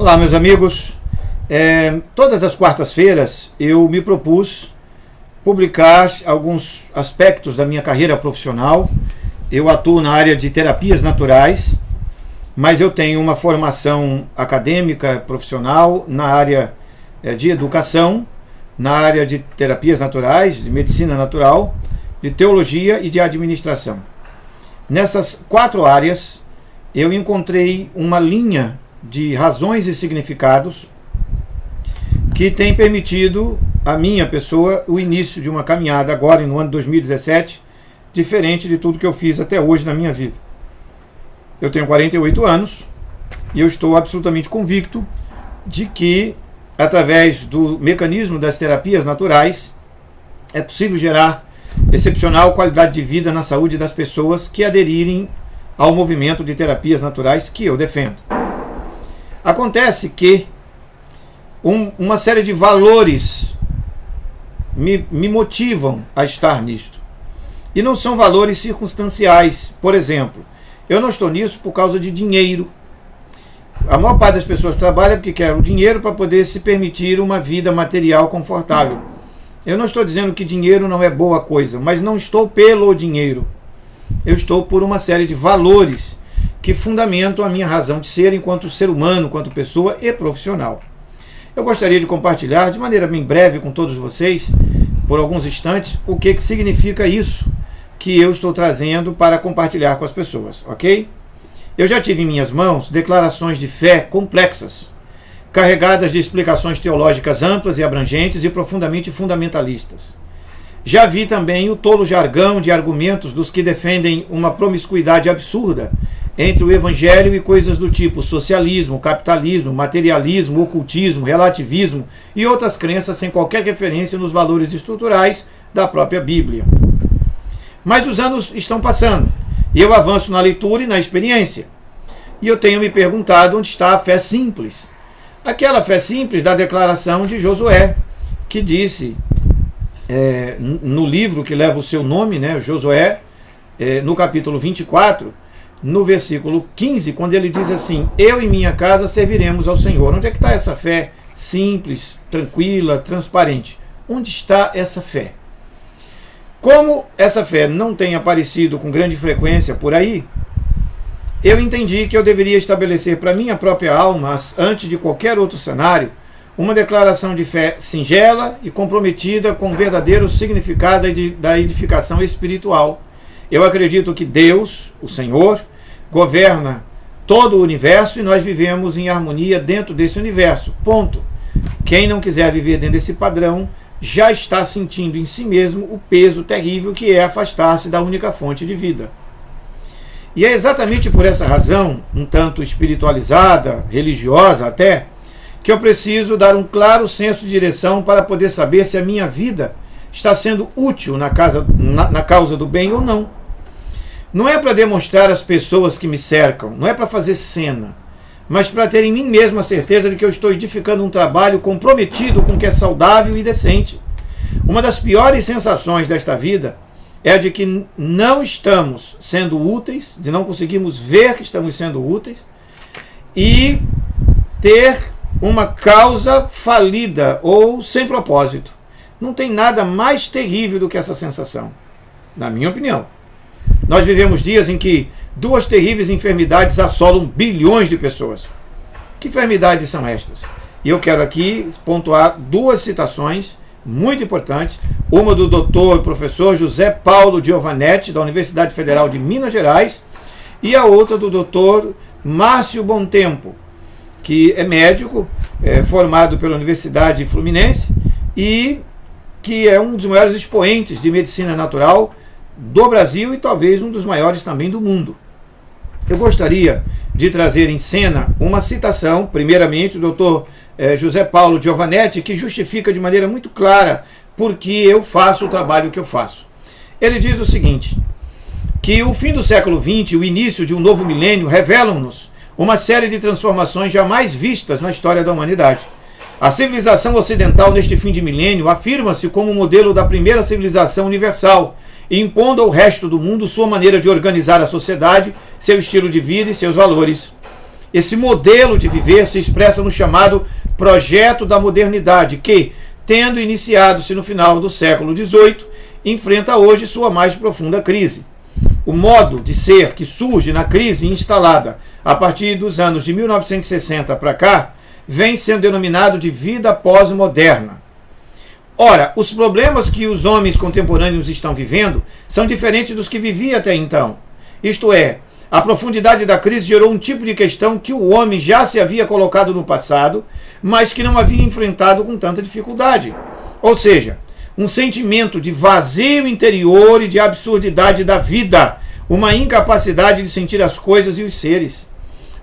Olá, meus amigos. Todas as quartas-feiras eu me propus publicar alguns aspectos da minha carreira profissional. Eu atuo na área de terapias naturais, mas eu tenho uma formação acadêmica profissional na área de educação, na área de terapias naturais, de medicina natural, de teologia e de administração. Nessas 4 áreas eu encontrei uma linha de razões e significados que tem permitido à minha pessoa o início de uma caminhada agora no ano 2017, diferente de tudo que eu fiz até hoje na minha vida. Eu tenho 48 anos e eu estou absolutamente convicto de que, através do mecanismo das terapias naturais, é possível gerar excepcional qualidade de vida na saúde das pessoas que aderirem ao movimento de terapias naturais que eu defendo. Acontece que uma série de valores me motivam a estar nisto. E não são valores circunstanciais. Por exemplo, eu não estou nisso por causa de dinheiro. A maior parte das pessoas trabalha porque quer o dinheiro para poder se permitir uma vida material confortável. Eu não estou dizendo que dinheiro não é boa coisa, mas não estou pelo dinheiro. Eu estou por uma série de valores que fundamentam a minha razão de ser enquanto ser humano, enquanto pessoa e profissional. Eu gostaria de compartilhar de maneira bem breve com todos vocês, por alguns instantes, o que significa isso que eu estou trazendo para compartilhar com as pessoas, ok? Eu já tive em minhas mãos declarações de fé complexas, carregadas de explicações teológicas amplas e abrangentes e profundamente fundamentalistas. Já vi também o tolo jargão de argumentos dos que defendem uma promiscuidade absurda entre o evangelho e coisas do tipo socialismo, capitalismo, materialismo, ocultismo, relativismo e outras crenças sem qualquer referência nos valores estruturais da própria Bíblia. Mas os anos estão passando e eu avanço na leitura e na experiência. E eu tenho me perguntado onde está a fé simples. Aquela fé simples da declaração de Josué, que disse no livro que leva o seu nome, Josué, no capítulo 24, no versículo 15, quando ele diz assim: eu e minha casa serviremos ao Senhor. Onde é que está essa fé simples, tranquila, transparente? Onde está essa fé? Como essa fé não tem aparecido com grande frequência por aí, eu entendi que eu deveria estabelecer para minha própria alma, antes de qualquer outro cenário, uma declaração de fé singela e comprometida com o verdadeiro significado da edificação espiritual. Eu acredito que Deus, o Senhor, governa todo o universo e nós vivemos em harmonia dentro desse universo. Ponto. Quem não quiser viver dentro desse padrão já está sentindo em si mesmo o peso terrível que é afastar-se da única fonte de vida. E é exatamente por essa razão, um tanto espiritualizada, religiosa até, que eu preciso dar um claro senso de direção para poder saber se a minha vida está sendo útil na causa do bem ou não. Não é para demonstrar às pessoas que me cercam, não é para fazer cena, mas para ter em mim mesmo a certeza de que eu estou edificando um trabalho comprometido com o que é saudável e decente. Uma das piores sensações desta vida é a de que não estamos sendo úteis, de não conseguirmos ver que estamos sendo úteis e ter uma causa falida ou sem propósito. Não tem nada mais terrível do que essa sensação, na minha opinião. Nós vivemos dias em que 2 terríveis enfermidades assolam bilhões de pessoas. Que enfermidades são estas? E eu quero aqui pontuar 2 citações muito importantes. Uma do doutor professor José Paulo Giovanetti, da Universidade Federal de Minas Gerais, e a outra do doutor Márcio Bontempo, que é médico, formado pela Universidade Fluminense e que é um dos maiores expoentes de medicina natural do Brasil e talvez um dos maiores também do mundo. Eu gostaria de trazer em cena uma citação, primeiramente, do Dr. José Paulo Giovanetti, que justifica de maneira muito clara por que eu faço o trabalho que eu faço. Ele diz o seguinte, que o fim do século XX e o início de um novo milênio revelam-nos uma série de transformações jamais vistas na história da humanidade. A civilização ocidental neste fim de milênio afirma-se como modelo da primeira civilização universal, impondo ao resto do mundo sua maneira de organizar a sociedade, seu estilo de vida e seus valores. Esse modelo de viver se expressa no chamado projeto da modernidade, que, tendo iniciado-se no final do século XVIII, enfrenta hoje sua mais profunda crise. O modo de ser que surge na crise instalada a partir dos anos de 1960 para cá, vem sendo denominado de vida pós-moderna. Ora, os problemas que os homens contemporâneos estão vivendo são diferentes dos que viviam até então. Isto é, a profundidade da crise gerou um tipo de questão que o homem já se havia colocado no passado, mas que não havia enfrentado com tanta dificuldade. Ou seja, um sentimento de vazio interior e de absurdidade da vida, uma incapacidade de sentir as coisas e os seres.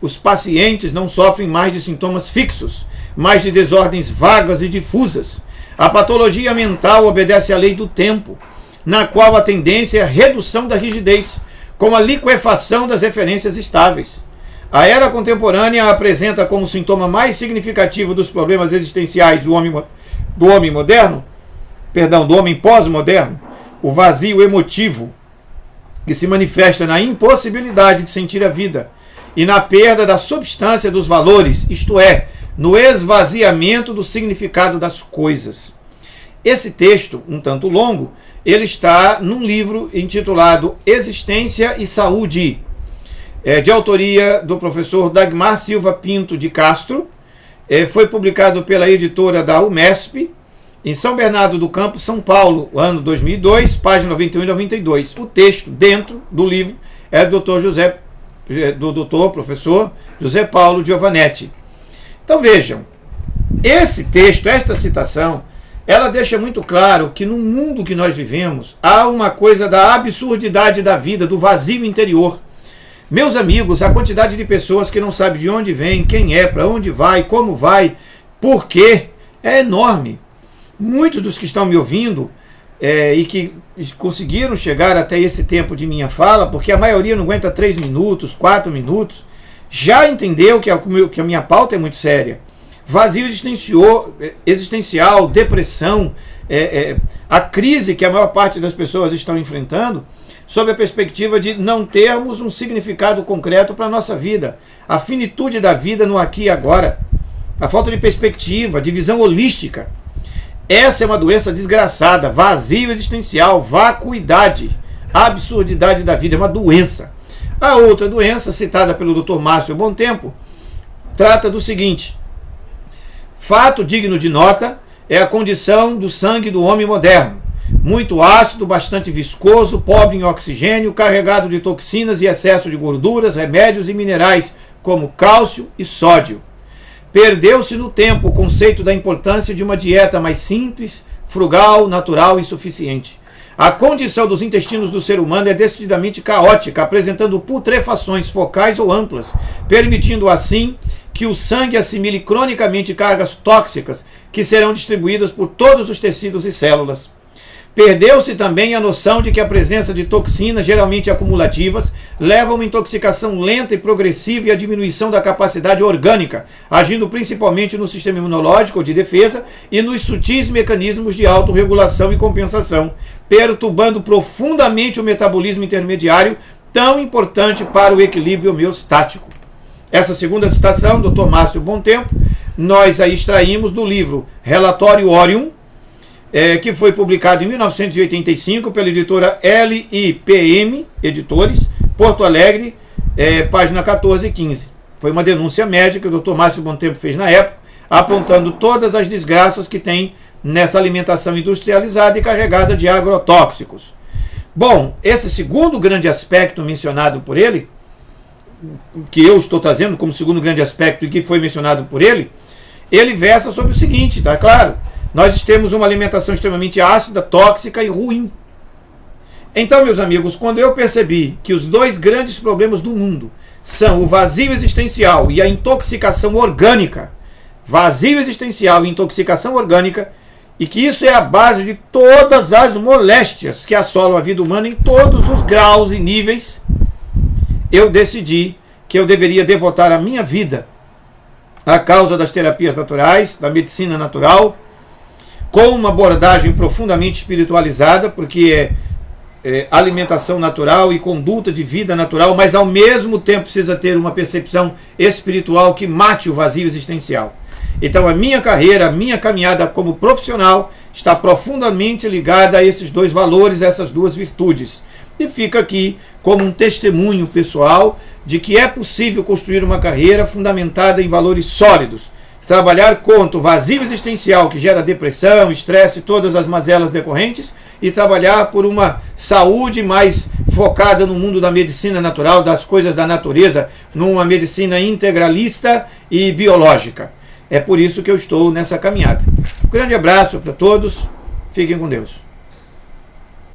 Os pacientes não sofrem mais de sintomas fixos, mas de desordens vagas e difusas. A patologia mental obedece à lei do tempo, na qual a tendência é a redução da rigidez, com a liquefação das referências estáveis. A era contemporânea apresenta como sintoma mais significativo dos problemas existenciais do homem pós-moderno, o vazio emotivo, que se manifesta na impossibilidade de sentir a vida e na perda da substância dos valores, isto é, no esvaziamento do significado das coisas. Esse texto, um tanto longo, ele está num livro intitulado Existência e Saúde, de autoria do professor Dagmar Silva Pinto de Castro. Foi publicado pela editora da UMESP, em São Bernardo do Campo, São Paulo, ano 2002, página 91 e 92. O texto dentro do livro é do professor José Paulo Giovanetti. Então vejam, esse texto, esta citação, ela deixa muito claro que no mundo que nós vivemos há uma coisa da absurdidade da vida, do vazio interior. Meus amigos, a quantidade de pessoas que não sabem de onde vem, quem é, para onde vai, como vai, por quê, é enorme. Muitos dos que estão me ouvindo e que conseguiram chegar até esse tempo de minha fala, porque a maioria não aguenta 3 minutos, 4 minutos, já entendeu que a minha pauta é muito séria. Vazio existencial, depressão, a crise que a maior parte das pessoas estão enfrentando, sob a perspectiva de não termos um significado concreto para a nossa vida. A finitude da vida no aqui e agora. A falta de perspectiva, de visão holística. Essa é uma doença desgraçada, vazio existencial, vacuidade, absurdidade da vida, é uma doença. A outra doença, citada pelo Dr. Márcio Bontempo, trata do seguinte: fato digno de nota é a condição do sangue do homem moderno, muito ácido, bastante viscoso, pobre em oxigênio, carregado de toxinas e excesso de gorduras, remédios e minerais, como cálcio e sódio. Perdeu-se no tempo o conceito da importância de uma dieta mais simples, frugal, natural e suficiente. A condição dos intestinos do ser humano é decididamente caótica, apresentando putrefações focais ou amplas, permitindo assim que o sangue assimile cronicamente cargas tóxicas que serão distribuídas por todos os tecidos e células. Perdeu-se também a noção de que a presença de toxinas, geralmente acumulativas, leva a uma intoxicação lenta e progressiva e a diminuição da capacidade orgânica, agindo principalmente no sistema imunológico ou de defesa e nos sutis mecanismos de autorregulação e compensação, perturbando profundamente o metabolismo intermediário, tão importante para o equilíbrio homeostático. Essa segunda citação, do Dr. Márcio Bontempo, nós a extraímos do livro Relatório Orium, que foi publicado em 1985 pela editora LIPM Editores, Porto Alegre, página 14 e 15. Foi uma denúncia médica que o Dr. Márcio Bontempo fez na época, apontando todas as desgraças que tem nessa alimentação industrializada e carregada de agrotóxicos. Bom, esse segundo grande aspecto mencionado por ele, que eu estou trazendo como segundo grande aspecto e que foi mencionado por ele, ele versa sobre o seguinte, tá claro? Nós temos uma alimentação extremamente ácida, tóxica e ruim. Então, meus amigos, quando eu percebi que os dois grandes problemas do mundo são o vazio existencial e a intoxicação orgânica, vazio existencial e intoxicação orgânica, e que isso é a base de todas as moléstias que assolam a vida humana em todos os graus e níveis, eu decidi que eu deveria devotar a minha vida à causa das terapias naturais, da medicina natural, com uma abordagem profundamente espiritualizada, porque alimentação natural e conduta de vida natural, mas ao mesmo tempo precisa ter uma percepção espiritual que mate o vazio existencial. Então a minha carreira, a minha caminhada como profissional está profundamente ligada a esses dois valores, a essas duas virtudes. E fica aqui como um testemunho pessoal de que é possível construir uma carreira fundamentada em valores sólidos, trabalhar contra o vazio existencial que gera depressão, estresse e todas as mazelas decorrentes, e trabalhar por uma saúde mais focada no mundo da medicina natural, das coisas da natureza, numa medicina integralista e biológica. É por isso que eu estou nessa caminhada. Um grande abraço para todos, fiquem com Deus.